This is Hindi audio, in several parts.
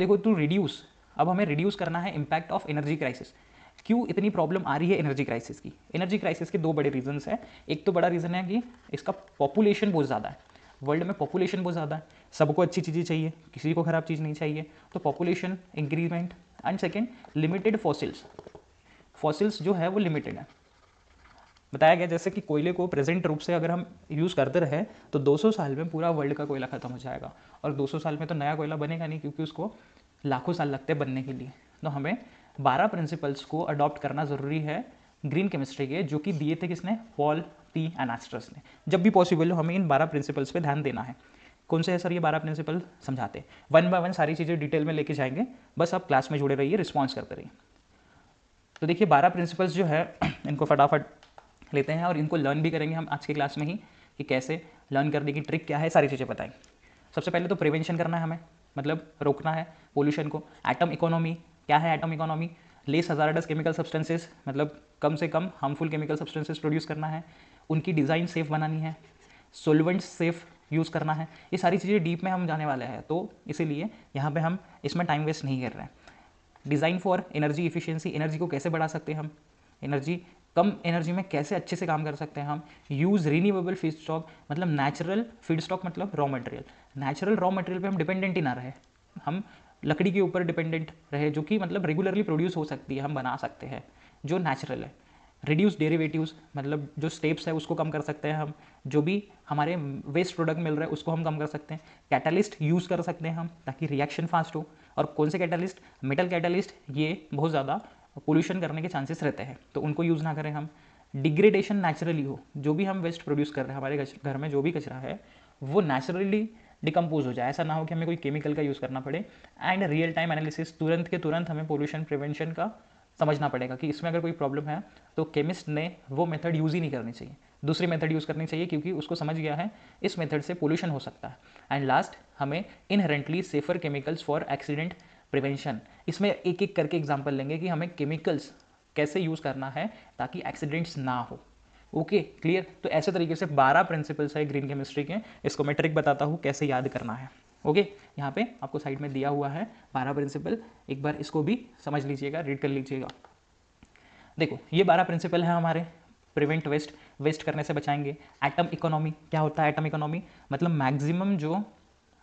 देखो टू रिड्यूस, अब हमें रिड्यूस करना है इम्पैक्ट ऑफ एनर्जी क्राइसिस। क्यों इतनी प्रॉब्लम आ रही है एनर्जी क्राइसिस की? एनर्जी क्राइसिस के दो बड़े रीजंस हैं। एक तो बड़ा रीज़न है कि इसका पॉपुलेशन बहुत ज़्यादा है, वर्ल्ड में पॉपुलेशन बहुत ज़्यादा है, सबको अच्छी चीज़ें चाहिए, किसी को ख़राब चीज़ नहीं चाहिए, तो population increment. And second, limited fossils, fossils जो है वो लिमिटेड है। बताया गया जैसे कि कोयले को प्रेजेंट रूप से अगर हम यूज़ करते रहे तो 200 साल में पूरा वर्ल्ड का कोयला खत्म हो जाएगा, और 200 साल में तो नया कोयला बनेगा नहीं, क्योंकि उसको लाखों साल लगते हैं बनने के लिए। तो हमें 12 प्रिंसिपल्स को अडॉप्ट करना ज़रूरी है ग्रीन केमिस्ट्री के, जो कि दिए थे किसने? पॉल टी एनास्टर्स ने। जब भी पॉसिबल हो हमें इन 12 प्रिंसिपल्स पे ध्यान देना है। कौन से है सर ये 12 प्रिंसिपल? समझाते वन बाय वन सारी चीज़ें डिटेल में लेके जाएंगे, बस आप क्लास में जुड़े रहिए, रिस्पॉन्स करते रहिए। तो देखिए 12 प्रिंसिपल्स जो है इनको फटाफट लेते हैं और इनको लर्न भी करेंगे हम आज की क्लास में ही, कि कैसे लर्न करने की ट्रिक क्या है, सारी चीज़ें बताएंगे। सबसे पहले तो प्रिवेंशन करना है हमें, मतलब रोकना है पोल्यूशन को। एटम इकोनॉमी, क्या है atom economy? Less hazardous chemical substances, मतलब कम से कम हार्मफुल केमिकल सब्सटेंसेस प्रोड्यूस करना है, उनकी डिज़ाइन सेफ बनानी है, सोलवेंट्स सेफ यूज़ करना है। ये सारी चीज़ें डीप में हम जाने वाले हैं, तो इसीलिए यहाँ पे हम इसमें टाइम वेस्ट नहीं कर रहे हैं। Design for energy efficiency, energy को कैसे बढ़ा सकते हैं हम, एनर्जी कम एनर्जी में कैसे अच्छे से काम कर सकते हैं हम। यूज़ रीन्यूएबल फीड स्टॉक, मतलब नेचुरल फीड स्टॉक, मतलब raw material. Natural raw material पे हम डिपेंडेंट ही ना रहे, हम लकड़ी के ऊपर डिपेंडेंट रहे, जो कि मतलब रेगुलरली प्रोड्यूस हो सकती है, हम बना सकते हैं जो नेचुरल है। रिड्यूस डेरिवेटिव्स, मतलब जो स्टेप्स है उसको कम कर सकते हैं हम, जो भी हमारे वेस्ट प्रोडक्ट मिल रहा है उसको हम कम कर सकते हैं। कैटलिस्ट यूज़ कर सकते हैं हम, ताकि रिएक्शन फास्ट हो। और कौन से कैटलिस्ट? मेटल कैटलिस्ट, ये बहुत ज़्यादा पोल्यूशन करने के चांसेस रहते हैं, तो उनको यूज़ ना करें हम। डिग्रेडेशन नेचुरली हो, जो भी हम वेस्ट प्रोड्यूस कर रहे हैं, हमारे घर में जो भी कचरा है वो नेचुरली डिकम्पोज हो जाए, ऐसा ना हो कि हमें कोई केमिकल का यूज़ करना पड़े। एंड रियल टाइम एनालिसिस, तुरंत के तुरंत हमें पोल्यूशन प्रिवेंशन का समझना पड़ेगा कि इसमें अगर कोई प्रॉब्लम है तो केमिस्ट ने वो मेथड यूज़ ही नहीं करनी चाहिए, दूसरी मेथड यूज़ करनी चाहिए, क्योंकि उसको समझ गया है इस मेथड से पोल्यूशन हो सकता है। एंड लास्ट, हमें inherently safer chemicals for accident prevention. इसमें एक एक करके एग्जांपल लेंगे कि हमें केमिकल्स कैसे यूज़ करना है ताकि एक्सीडेंट्स ना हो। Okay, clear? तो ऐसे तरीके से 12 प्रिंसिपल्स है ग्रीन केमिस्ट्री के, इसको मैं ट्रिक बताता हूँ कैसे याद करना है। ओके, यहाँ पे आपको साइड में दिया हुआ है 12 प्रिंसिपल, एक बार इसको भी समझ लीजिएगा, रीड कर लीजिएगा। देखो ये 12 प्रिंसिपल हैं हमारे। प्रिवेंट वेस्ट, वेस्ट करने से बचाएंगे। एटम इकोनॉमी, क्या होता है एटम इकोनॉमी? मतलब मैक्सिमम जो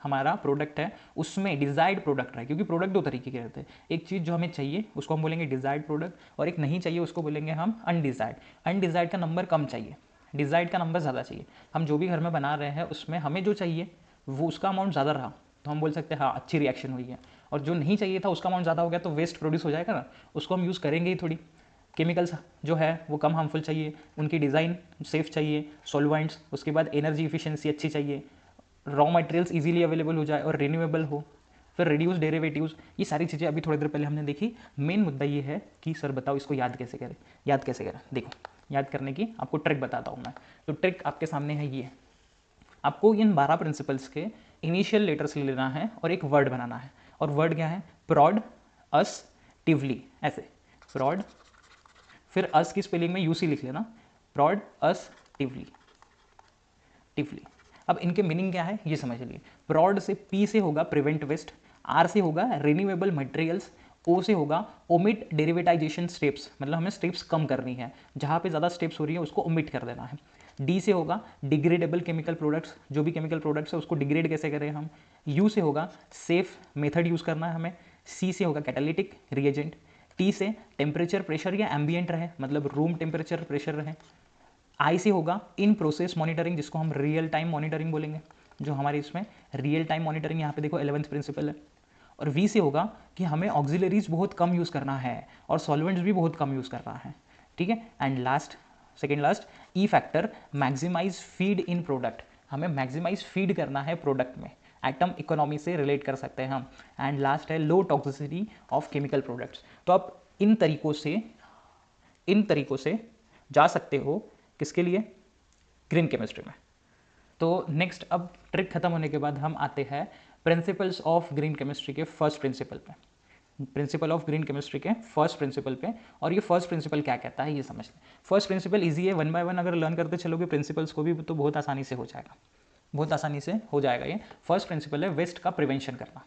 हमारा प्रोडक्ट है उसमें डिजायर्ड प्रोडक्ट है, क्योंकि प्रोडक्ट दो तरीके के रहते हैं। एक चीज़ जो हमें चाहिए उसको हम बोलेंगे डिजायर्ड प्रोडक्ट, और एक नहीं चाहिए उसको बोलेंगे हम अनडिजायर्ड। अनडिजायर्ड का नंबर कम चाहिए, डिजायर्ड का नंबर ज़्यादा चाहिए। हम जो भी घर में बना रहे हैं उसमें हमें जो चाहिए वो उसका अमाउंट ज़्यादा रहा तो हम बोल सकते हैं हाँ अच्छी रिएक्शन हुई है, और जो नहीं चाहिए था उसका अमाउंट ज़्यादा हो गया तो वेस्ट प्रोड्यूस हो जाएगा ना, उसको हम यूज़ करेंगे ही थोड़ी। केमिकल्स जो है वो कम हार्मफुल चाहिए, उनकी डिज़ाइन सेफ चाहिए, सॉल्वेंट्स, उसके बाद एनर्जी इफिशिएंसी अच्छी चाहिए, रॉ मटेरियल्स इजीली अवेलेबल हो जाए और रिन्यूएबल हो, फिर रिड्यूस डेरिवेटिव्स। ये सारी चीज़ें अभी थोड़ी देर पहले हमने देखी। मेन मुद्दा ये है कि सर बताओ इसको याद कैसे करें, याद कैसे करें? देखो याद करने की आपको ट्रिक बताता हूँ मैं। तो ट्रिक आपके सामने है ये, आपको इन 12 प्रिंसिपल्स के इनिशियल लेटर्स ले लेना है और एक वर्ड बनाना है। और वर्ड क्या है? प्रॉड, अस, टिवली, ऐसे प्रॉड, फिर अस की स्पेलिंग में यूसी लिख लेना, प्रॉड अस टिवली, टिवली। अब इनके मीनिंग क्या है ये समझ लिए। प्रॉड से, पी से होगा प्रिवेंट वेस्ट, आर से होगा रिन्यूएबल मटेरियल्स, ओ से होगा ओमिट डेरिवेटाइजेशन स्टेप्स, मतलब हमें स्टेप्स कम करनी है, जहाँ पे ज़्यादा स्टेप्स हो रही है उसको ओमिट कर देना है। डी से होगा डिग्रेडेबल केमिकल प्रोडक्ट्स, जो भी केमिकल प्रोडक्ट्स है उसको डिग्रेड कैसे करें हम। यू से होगा सेफ मेथड यूज़ करना है हमें। सी से होगा कैटालिटिक रिएजेंट। टी से टेम्परेचर प्रेशर या एम्बियंट रहे, मतलब रूम टेम्परेचर प्रेशर रहे। आई से होगा इन प्रोसेस मॉनिटरिंग, जिसको हम रियल टाइम मॉनिटरिंग बोलेंगे, जो हमारे इसमें रियल टाइम मॉनिटरिंग यहाँ पे देखो 11th प्रिंसिपल है। और वी से होगा कि हमें ऑक्सिलरीज बहुत कम यूज़ करना है और सॉल्वेंट्स भी बहुत कम यूज़ करना है, ठीक है। And last, second last, E factor, maximise feed in product, हमें मैक्सिमाइज फीड करना है प्रोडक्ट में, एटम इकोनॉमी से रिलेट कर सकते हैं हम। एंड लास्ट है लो टॉक्सिसिटी ऑफ केमिकल प्रोडक्ट्स। तो आप इन तरीकों से जा सकते हो किसके लिए? ग्रीन केमिस्ट्री में। तो नेक्स्ट, अब ट्रिक खत्म होने के बाद हम आते हैं प्रिंसिपल्स ऑफ ग्रीन केमिस्ट्री के फर्स्ट प्रिंसिपल पे, प्रिंसिपल ऑफ ग्रीन केमिस्ट्री के फर्स्ट प्रिंसिपल पे। और ये फर्स्ट प्रिंसिपल क्या कहता है ये समझ लें। फर्स्ट प्रिंसिपल इजी है, वन बाय वन अगर लर्न करते चलोगे प्रिंसिपल्स को भी तो बहुत आसानी से हो जाएगा, बहुत आसानी से हो जाएगा। ये फर्स्ट प्रिंसिपल है वेस्ट का प्रिवेंशन करना।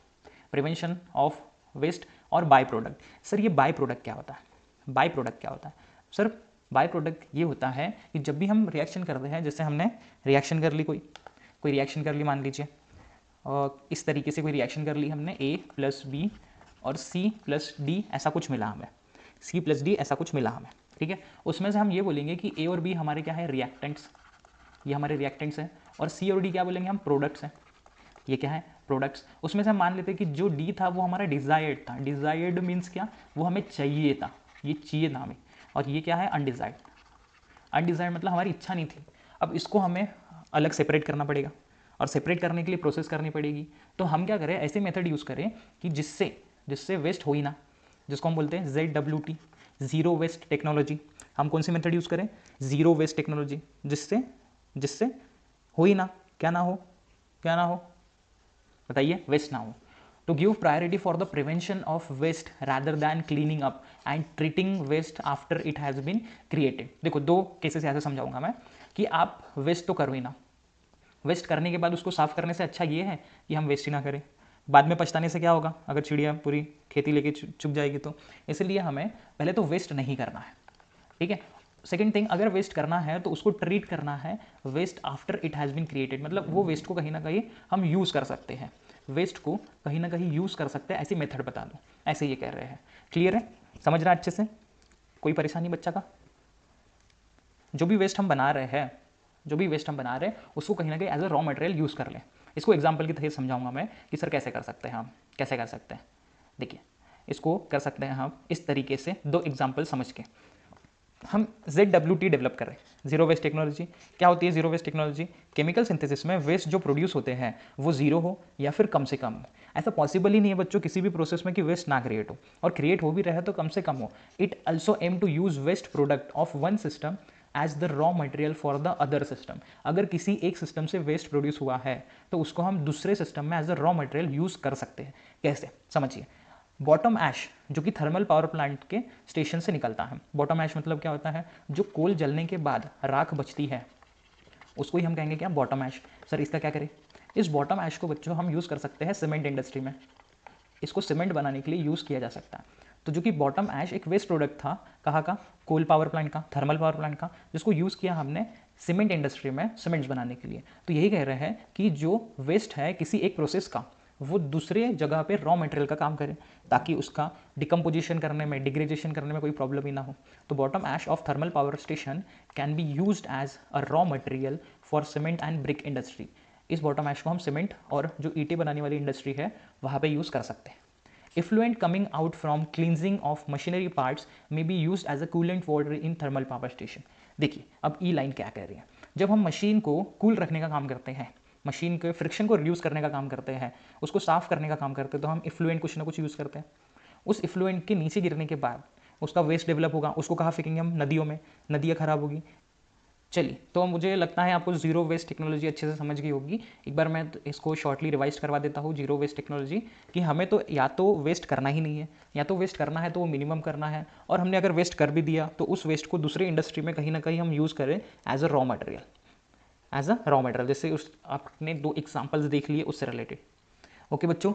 प्रिवेंशन ऑफ वेस्ट और बाय प्रोडक्ट। सर ये बाय प्रोडक्ट क्या होता है? बाय प्रोडक्ट क्या होता है? सर बाय प्रोडक्ट ये होता है कि जब भी हम रिएक्शन करते हैं, जैसे हमने रिएक्शन कर ली, कोई रिएक्शन कर ली, मान लीजिए और इस तरीके से कोई रिएक्शन कर ली हमने, A + B और C + D ऐसा कुछ मिला हमें, C + D ऐसा कुछ मिला हमें, ठीक है। उसमें से हम ये बोलेंगे कि A और B हमारे क्या है, रिएक्टेंट्स, ये हमारे रिएक्टेंट्स हैं, और C और D क्या बोलेंगे हम, प्रोडक्ट्स हैं। ये क्या है, प्रोडक्ट्स। उसमें से हम मान लेते हैं कि जो D था वो हमारा डिज़ायर्ड था। डिज़ायर्ड मीन्स क्या, वो हमें चाहिए था, ये चाहिए था हमें। और ये क्या है, अनडिज़ायर्ड। अनडिज़ायर्ड मतलब हमारी इच्छा नहीं थी। अब इसको हमें अलग सेपरेट करना पड़ेगा, और सेपरेट करने के लिए प्रोसेस करनी पड़ेगी। तो हम क्या करें, ऐसे मेथड यूज़ करें कि जिससे वेस्ट हो ही ना, जिसको हम बोलते हैं ZWT, ज़ीरो वेस्ट टेक्नोलॉजी। हम कौन सी मेथड यूज़ करें, ज़ीरो वेस्ट टेक्नोलॉजी, जिससे हो ही ना, क्या ना हो, क्या ना हो, बताइए, वेस्ट ना हो। To give priority for the prevention of waste rather than cleaning up and treating waste after it has been created. देखो, दो केसेस ऐसे समझाऊंगा मैं कि आप वेस्ट तो करो ही ना, वेस्ट करने के बाद उसको साफ करने से अच्छा ये है कि हम वेस्ट ही ना करें। बाद में पछताने से क्या होगा, अगर चिड़िया पूरी खेती लेके चुप जाएगी तो। इसलिए हमें पहले तो वेस्ट नहीं करना है, ठीक है। सेकेंड थिंग, अगर वेस्ट करना है तो उसको ट्रीट करना है waste after it has been created, मतलब वो वेस्ट को कहीं ना कहीं हम यूज़ कर सकते हैं, वेस्ट को कहीं ना कहीं यूज़ कर सकते हैं, ऐसी मेथड बता दो, ऐसे ये कह रहे हैं। क्लियर है, समझ रहा है अच्छे से, कोई परेशानी बच्चा का? जो भी वेस्ट हम बना रहे हैं उसको कहीं ना कहीं as a raw material use कर लें। इसको एग्जाम्पल की तरह समझाऊंगा मैं कि सर कैसे कर सकते हैं हम, कैसे कर सकते हैं। देखिए, इसको कर सकते हैं हम इस तरीके से, दो एग्जाम्पल समझ के। हम ZWT डेवलप कर रहे हैं, जीरो वेस्ट टेक्नोलॉजी। क्या होती है zero waste technology? Chemical synthesis में वेस्ट जो प्रोड्यूस होते हैं वो जीरो हो या फिर कम से कम हो। ऐसा पॉसिबल ही नहीं है बच्चों किसी भी प्रोसेस में कि वेस्ट ना क्रिएट हो, और क्रिएट हो भी रहे तो कम से कम हो। It also aim to use waste product of one system as the raw material for the other system. अगर किसी एक सिस्टम से वेस्ट प्रोड्यूस हुआ है तो उसको हम दूसरे सिस्टम में as a raw material use कर सकते हैं। कैसे, समझिए। बॉटम ऐश जो कि थर्मल पावर प्लांट के स्टेशन से निकलता है। बॉटम ऐश मतलब क्या होता है, जो कोल जलने के बाद राख बचती है उसको ही हम कहेंगे क्या, बॉटम ऐश। सर इसका क्या करें? इस बॉटम ऐश को बच्चों हम यूज़ कर सकते हैं सीमेंट इंडस्ट्री में, इसको सीमेंट बनाने के लिए यूज़ किया जा सकता है। तो जो कि बॉटम ऐश एक वेस्ट प्रोडक्ट था, कहाँ का, कोल पावर प्लांट का, थर्मल पावर प्लांट का, जिसको यूज़ किया हमने सीमेंट इंडस्ट्री में सीमेंट्स बनाने के लिए। तो यही कह रहे हैं कि जो वेस्ट है किसी एक प्रोसेस का, वो दूसरे जगह पे रॉ मटेरियल का काम करे, ताकि उसका डिकम्पोजिशन करने में, डिग्रेडेशन करने में कोई प्रॉब्लम ही ना हो। तो bottom ash of thermal power station can be used as a raw material for cement and brick industry. इस बॉटम ऐश को हम सीमेंट और जो ईंटें बनाने वाली इंडस्ट्री है वहाँ पे यूज़ कर सकते हैं। Effluent coming out from cleansing of machinery parts may be used as a coolant water in thermal power station। देखिए, अब ई लाइन क्या कह रही है। जब हम मशीन को कूल रखने का काम करते हैं, मशीन के फ्रिक्शन को रिड्यूस करने का काम करते हैं, उसको साफ करने का काम करते हैं, तो हम इफ्लुएंट कुछ ना कुछ यूज़ करते हैं। उस इफ्लुएंट के नीचे गिरने के बाद उसका वेस्ट डेवलप होगा, उसको कहाँ फेंकेंगे हम, नदियों में, नदियाँ खराब होगी। चलिए, तो मुझे लगता है आपको जीरो वेस्ट टेक्नोलॉजी अच्छे से समझ गई होगी। एक बार मैं इसको शॉर्टली रिवाइज करवा देता हूँ। जीरो वेस्ट टेक्नोलॉजी कि हमें तो या तो वेस्ट करना ही नहीं है, या तो वेस्ट करना है तो वो मिनिमम करना है, और हमने अगर वेस्ट कर भी दिया तो उस वेस्ट को दूसरे इंडस्ट्री में कहीं ना कहीं हम यूज़ करें एज अ रॉ मटेरियल, जैसे उस आपने दो एग्जाम्पल्स देख लिए उससे रिलेटेड। ओके बच्चों,